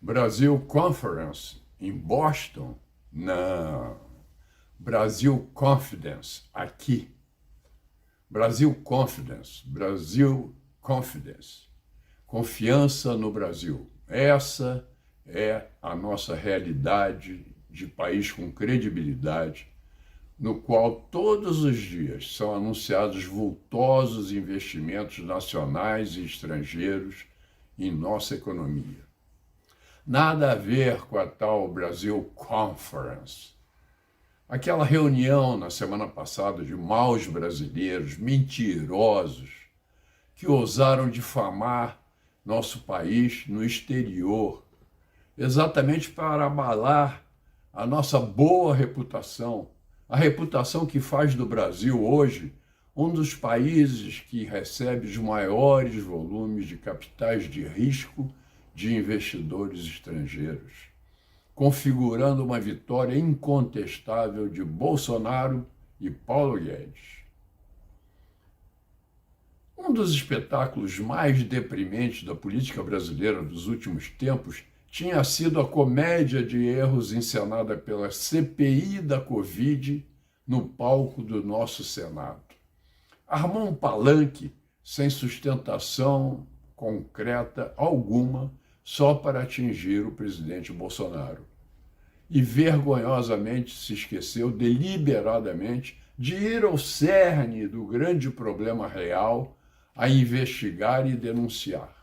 Brasil Conference em Boston? Não. Brasil Confidence aqui. Brasil Confidence, Brasil Confidence. Confiança no Brasil. Essa é a nossa realidade de país com credibilidade, no qual todos os dias são anunciados vultosos investimentos nacionais e estrangeiros em nossa economia. Nada a ver com a tal Brasil Conference. Aquela reunião na semana passada de maus brasileiros, mentirosos, que ousaram difamar nosso país no exterior, exatamente para abalar a nossa boa reputação, a reputação que faz do Brasil hoje um dos países que recebe os maiores volumes de capitais de risco de investidores estrangeiros, configurando uma vitória incontestável de Bolsonaro e Paulo Guedes. Um dos espetáculos mais deprimentes da política brasileira dos últimos tempos tinha sido a comédia de erros encenada pela CPI da Covid no palco do nosso Senado. Armou um palanque sem sustentação concreta alguma, só para atingir o presidente Bolsonaro. E vergonhosamente se esqueceu deliberadamente de ir ao cerne do grande problema real, a investigar e denunciar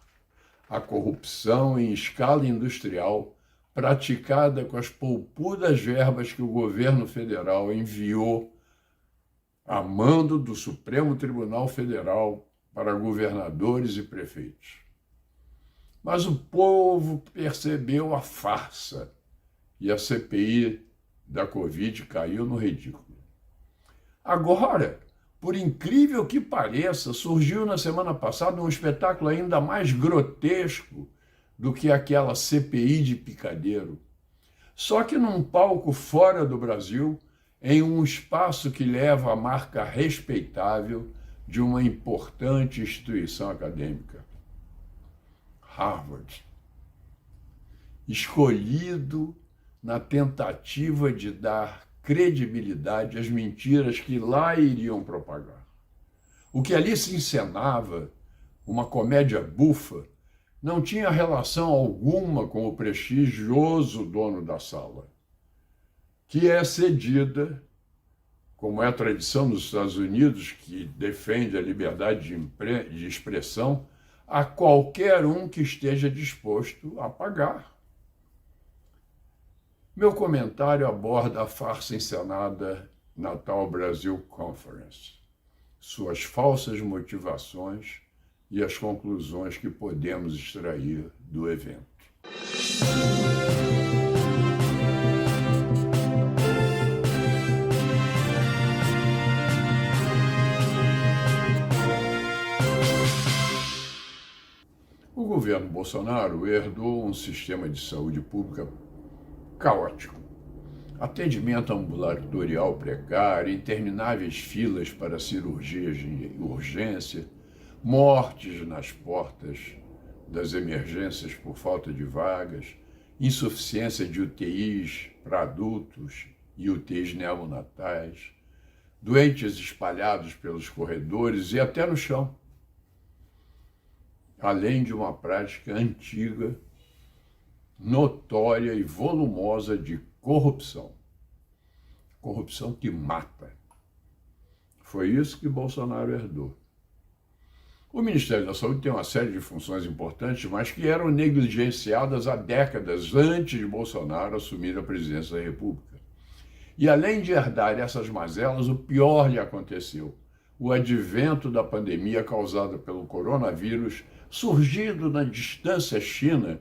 a corrupção em escala industrial praticada com as poupudas verbas que o governo federal enviou a mando do Supremo Tribunal Federal para governadores e prefeitos. Mas o povo percebeu a farsa e a CPI da Covid caiu no ridículo. Agora, por incrível que pareça, surgiu na semana passada um espetáculo ainda mais grotesco do que aquela CPI de picadeiro. Só que num palco fora do Brasil, em um espaço que leva a marca respeitável de uma importante instituição acadêmica. Harvard, escolhido na tentativa de dar credibilidade às mentiras que lá iriam propagar. O que ali se encenava, uma comédia bufa, não tinha relação alguma com o prestigioso dono da sala, que é cedida, como é a tradição nos Estados Unidos, que defende a liberdade de expressão, a qualquer um que esteja disposto a pagar. Meu comentário aborda a farsa encenada na tal Brasil Conference, suas falsas motivações e as conclusões que podemos extrair do evento. O governo Bolsonaro herdou um sistema de saúde pública caótico. Atendimento ambulatorial precário, intermináveis filas para cirurgias de urgência, mortes nas portas das emergências por falta de vagas, insuficiência de UTIs para adultos e UTIs neonatais, doentes espalhados pelos corredores e até no chão, além de uma prática antiga, notória e volumosa de corrupção. Corrupção que mata. Foi isso que Bolsonaro herdou. O Ministério da Saúde tem uma série de funções importantes, mas que eram negligenciadas há décadas antes de Bolsonaro assumir a presidência da República. E além de herdar essas mazelas, o pior lhe aconteceu. O advento da pandemia causada pelo coronavírus, surgido na distante China,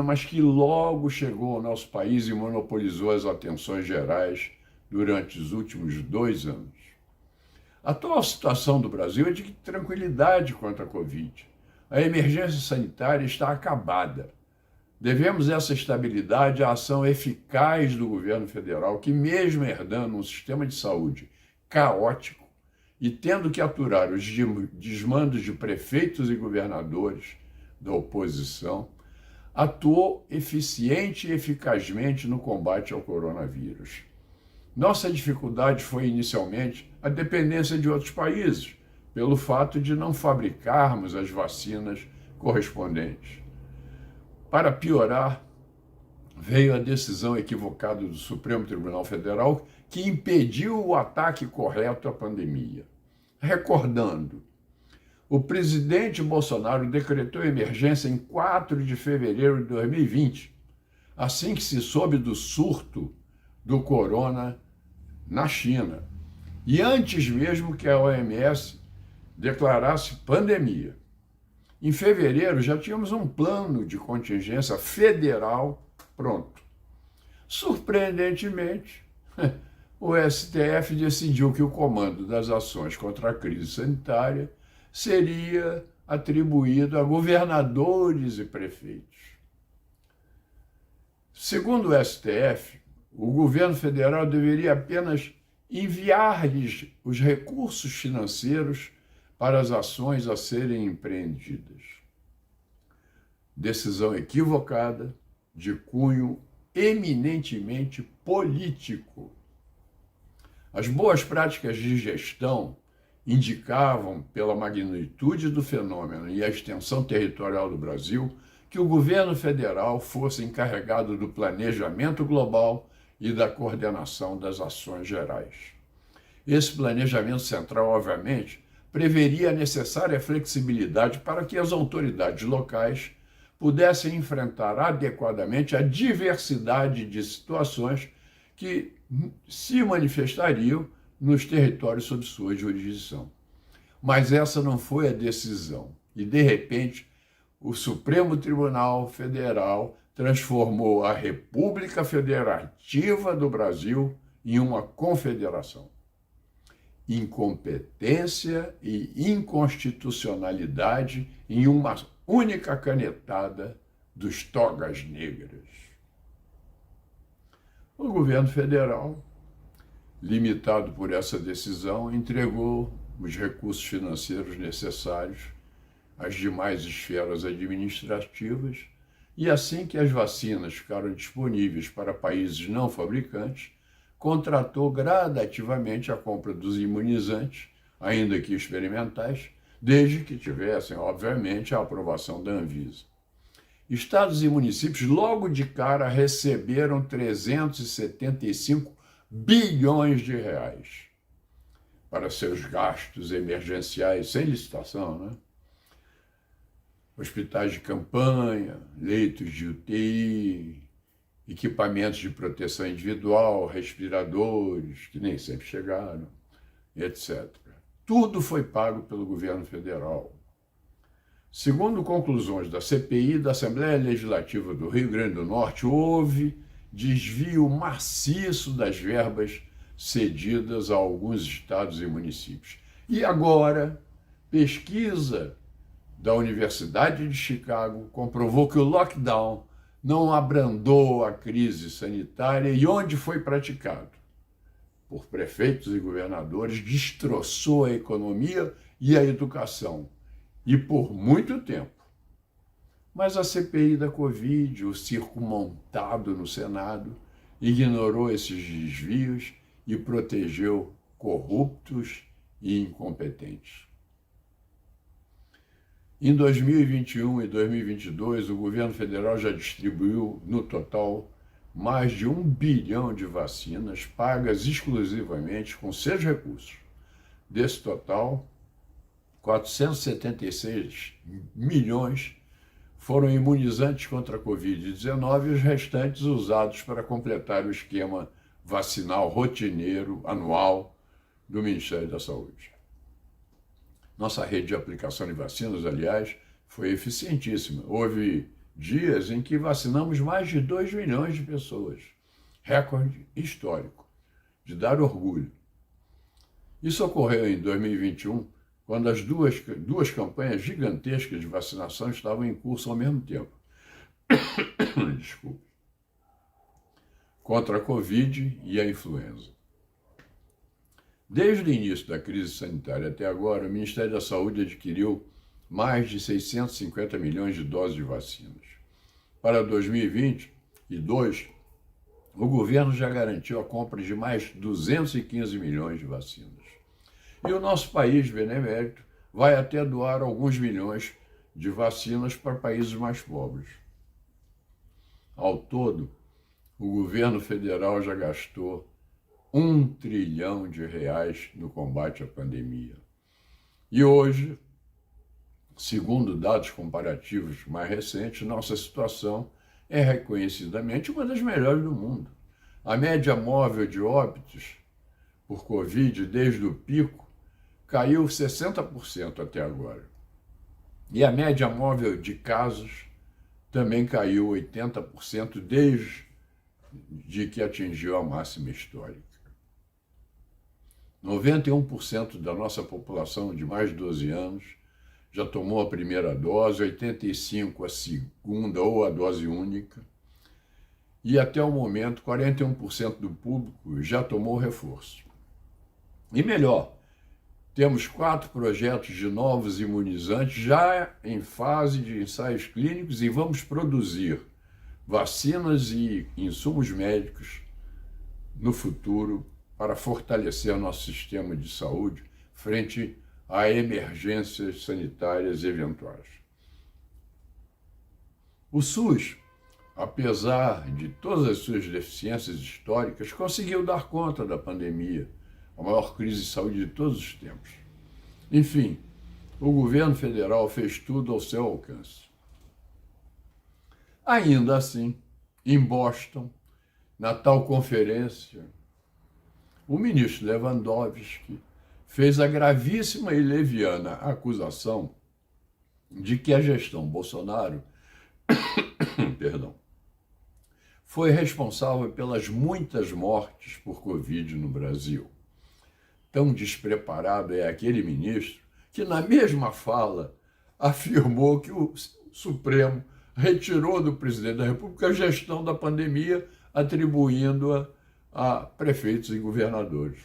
mas que logo chegou ao nosso país e monopolizou as atenções gerais durante os últimos 2 anos. A atual situação do Brasil é de tranquilidade quanto à Covid. A emergência sanitária está acabada. Devemos essa estabilidade à ação eficaz do governo federal, que mesmo herdando um sistema de saúde caótico e tendo que aturar os desmandos de prefeitos e governadores da oposição, atuou eficiente e eficazmente no combate ao coronavírus. Nossa dificuldade foi inicialmente a dependência de outros países, pelo fato de não fabricarmos as vacinas correspondentes. Para piorar, veio a decisão equivocada do Supremo Tribunal Federal que impediu o ataque correto à pandemia. Recordando, o presidente Bolsonaro decretou emergência em 4 de fevereiro de 2020, assim que se soube do surto do corona na China, e antes mesmo que a OMS declarasse pandemia. Em fevereiro já tínhamos um plano de contingência federal pronto. Surpreendentemente, o STF decidiu que o comando das ações contra a crise sanitária seria atribuído a governadores e prefeitos. Segundo o STF, o governo federal deveria apenas enviar-lhes os recursos financeiros para as ações a serem empreendidas. Decisão equivocada, de cunho eminentemente político. As boas práticas de gestão indicavam, pela magnitude do fenômeno e a extensão territorial do Brasil, que o governo federal fosse encarregado do planejamento global e da coordenação das ações gerais. Esse planejamento central, obviamente, preveria a necessária flexibilidade para que as autoridades locais pudessem enfrentar adequadamente a diversidade de situações que se manifestariam nos territórios sob sua jurisdição. Mas essa não foi a decisão. E, de repente, o Supremo Tribunal Federal transformou a República Federativa do Brasil em uma confederação. Incompetência e inconstitucionalidade em uma única canetada dos togas negras. O governo federal, limitado por essa decisão, entregou os recursos financeiros necessários às demais esferas administrativas e, assim que as vacinas ficaram disponíveis para países não fabricantes, contratou gradativamente a compra dos imunizantes, ainda que experimentais, desde que tivessem, obviamente, a aprovação da Anvisa. Estados e municípios logo de cara receberam 375 bilhões de reais para seus gastos emergenciais, sem licitação, né? Hospitais de campanha, leitos de UTI, equipamentos de proteção individual, respiradores, que nem sempre chegaram, etc. Tudo foi pago pelo governo federal. Segundo conclusões da CPI da Assembleia Legislativa do Rio Grande do Norte, houve desvio maciço das verbas cedidas a alguns estados e municípios. E agora, pesquisa da Universidade de Chicago comprovou que o lockdown não abrandou a crise sanitária e, onde foi praticado por prefeitos e governadores, destroçou a economia e a educação, e por muito tempo. Mas a CPI da Covid, o circo montado no Senado, ignorou esses desvios e protegeu corruptos e incompetentes. Em 2021 e 2022, o governo federal já distribuiu, no total, mais de 1 bilhão de vacinas pagas exclusivamente com seus recursos. Desse total, 476 milhões foram imunizantes contra a Covid-19 e os restantes usados para completar o esquema vacinal rotineiro anual do Ministério da Saúde. Nossa rede de aplicação de vacinas, aliás, foi eficientíssima. Houve dias em que vacinamos mais de 2 milhões de pessoas. Recorde histórico, de dar orgulho. Isso ocorreu em 2021, quando as duas campanhas gigantescas de vacinação estavam em curso ao mesmo tempo. Desculpe. Contra a Covid e a influenza. Desde o início da crise sanitária até agora, o Ministério da Saúde adquiriu mais de 650 milhões de doses de vacinas. para 2022, o governo já garantiu a compra de mais 215 milhões de vacinas. E o nosso país benemérito vai até doar alguns milhões de vacinas para países mais pobres. Ao todo, o governo federal já gastou R$ 1 trilhão no combate à pandemia. E hoje, segundo dados comparativos mais recentes, nossa situação é reconhecidamente uma das melhores do mundo. A média móvel de óbitos por Covid desde o pico caiu 60% até agora. E a média móvel de casos também caiu 80% desde que atingiu a máxima histórica. 91% da nossa população de mais de 12 anos já tomou a primeira dose, 85% a segunda ou a dose única, e até o momento 41% do público já tomou reforço. E melhor, temos 4 projetos de novos imunizantes já em fase de ensaios clínicos e vamos produzir vacinas e insumos médicos no futuro para fortalecer nosso sistema de saúde frente a emergências sanitárias eventuais. O SUS, apesar de todas as suas deficiências históricas, conseguiu dar conta da pandemia, a maior crise de saúde de todos os tempos. Enfim, o governo federal fez tudo ao seu alcance. Ainda assim, em Boston, na tal conferência, o ministro Lewandowski fez a gravíssima e leviana acusação de que a gestão Bolsonaro foi responsável pelas muitas mortes por Covid no Brasil. Tão despreparado é aquele ministro que, na mesma fala, afirmou que o Supremo retirou do presidente da República a gestão da pandemia, atribuindo-a a prefeitos e governadores.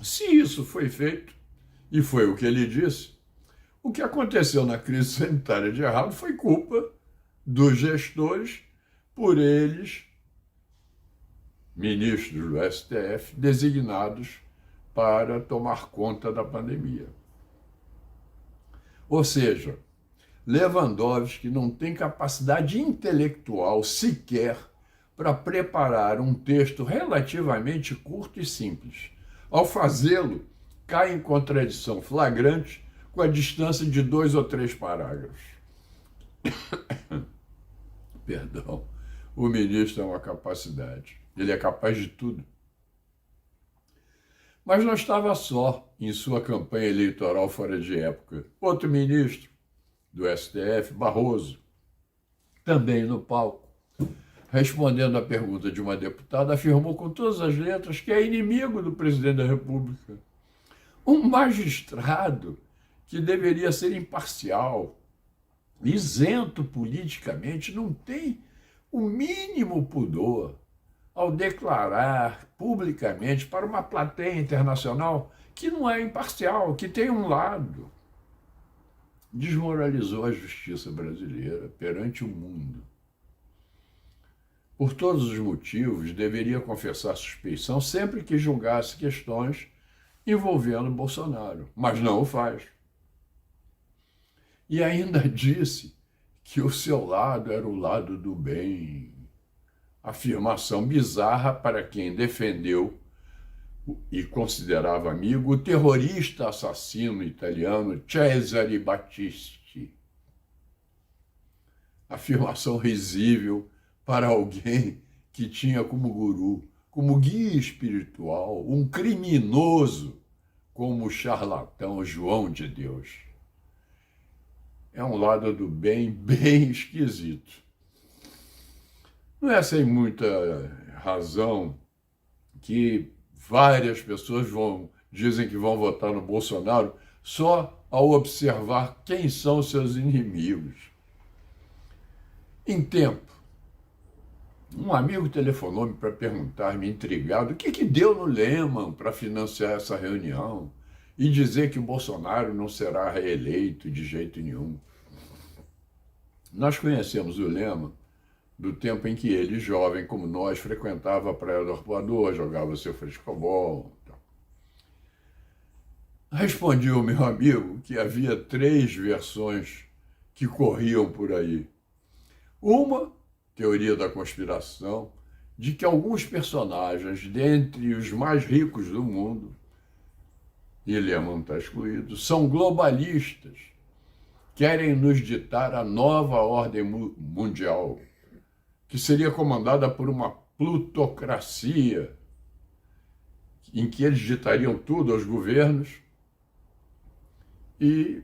Se isso foi feito, e foi o que ele disse, o que aconteceu na crise sanitária de errado foi culpa dos gestores, por eles, ministros do STF, designados para tomar conta da pandemia. Ou seja, Lewandowski não tem capacidade intelectual sequer para preparar um texto relativamente curto e simples. Ao fazê-lo, cai em contradição flagrante com a distância de 2 ou 3 parágrafos. Perdão, o ministro é uma capacidade, ele é capaz de tudo. Mas não estava só em sua campanha eleitoral fora de época. Outro ministro do STF, Barroso, também no palco, respondendo à pergunta de uma deputada, afirmou com todas as letras que é inimigo do presidente da República. Um magistrado que deveria ser imparcial, isento politicamente, não tem o mínimo pudor ao declarar publicamente para uma plateia internacional que não é imparcial, que tem um lado. Desmoralizou a justiça brasileira perante o mundo. Por todos os motivos, deveria confessar suspeição sempre que julgasse questões envolvendo Bolsonaro, mas não o faz. E ainda disse que o seu lado era o lado do bem. Afirmação bizarra para quem defendeu e considerava amigo o terrorista assassino italiano Cesare Battisti. Afirmação risível para alguém que tinha como guru, como guia espiritual, um criminoso como o charlatão João de Deus. É um lado do bem bem esquisito. Não é sem muita razão que várias pessoas dizem que vão votar no Bolsonaro só ao observar quem são seus inimigos. Em tempo, um amigo telefonou-me para perguntar-me, intrigado, o que deu no Lehman para financiar essa reunião e dizer que o Bolsonaro não será reeleito de jeito nenhum. Nós conhecemos o Lehman do tempo em que ele, jovem como nós, frequentava a Praia do Arpoador, jogava seu frescobol. Respondi ao meu amigo que havia 3 versões que corriam por aí. Uma, teoria da conspiração, de que alguns personagens, dentre os mais ricos do mundo, e Lehman está excluído, são globalistas, querem nos ditar a nova ordem mundial, que seria comandada por uma plutocracia, em que eles ditariam tudo aos governos, e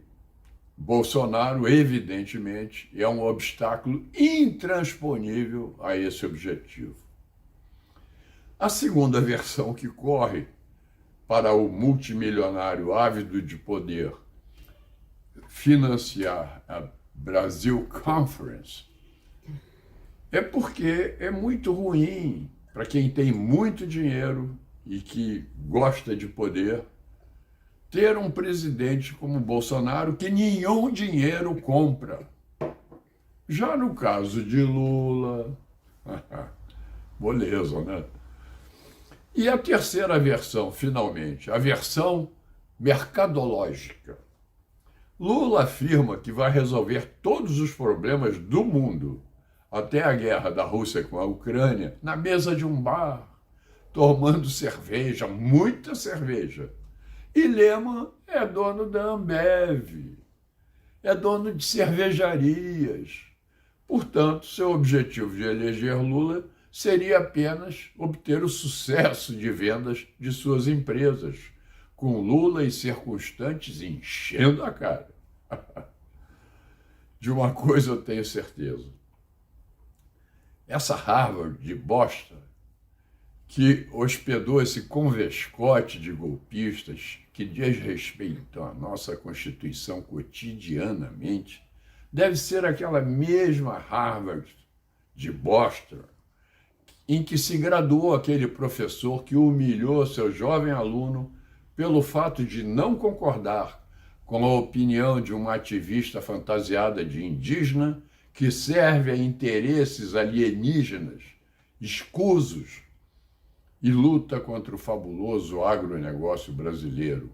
Bolsonaro, evidentemente, é um obstáculo intransponível a esse objetivo. A segunda versão que corre para o multimilionário ávido de poder financiar a Brasil Conference é porque é muito ruim para quem tem muito dinheiro e que gosta de poder ter um presidente como Bolsonaro que nenhum dinheiro compra. Já no caso de Lula, beleza, né? E a terceira versão, finalmente, a versão mercadológica. Lula afirma que vai resolver todos os problemas do mundo, até a guerra da Rússia com a Ucrânia, na mesa de um bar, tomando cerveja, muita cerveja. E Lehman é dono da Ambev, é dono de cervejarias. Portanto, seu objetivo de eleger Lula seria apenas obter o sucesso de vendas de suas empresas, com Lula e circunstantes enchendo a cara. De uma coisa eu tenho certeza. Essa Harvard de Boston, que hospedou esse convescote de golpistas que desrespeitam a nossa Constituição cotidianamente, deve ser aquela mesma Harvard de Boston em que se graduou aquele professor que humilhou seu jovem aluno pelo fato de não concordar com a opinião de uma ativista fantasiada de indígena que serve a interesses alienígenas escusos e luta contra o fabuloso agronegócio brasileiro,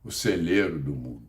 o celeiro do mundo.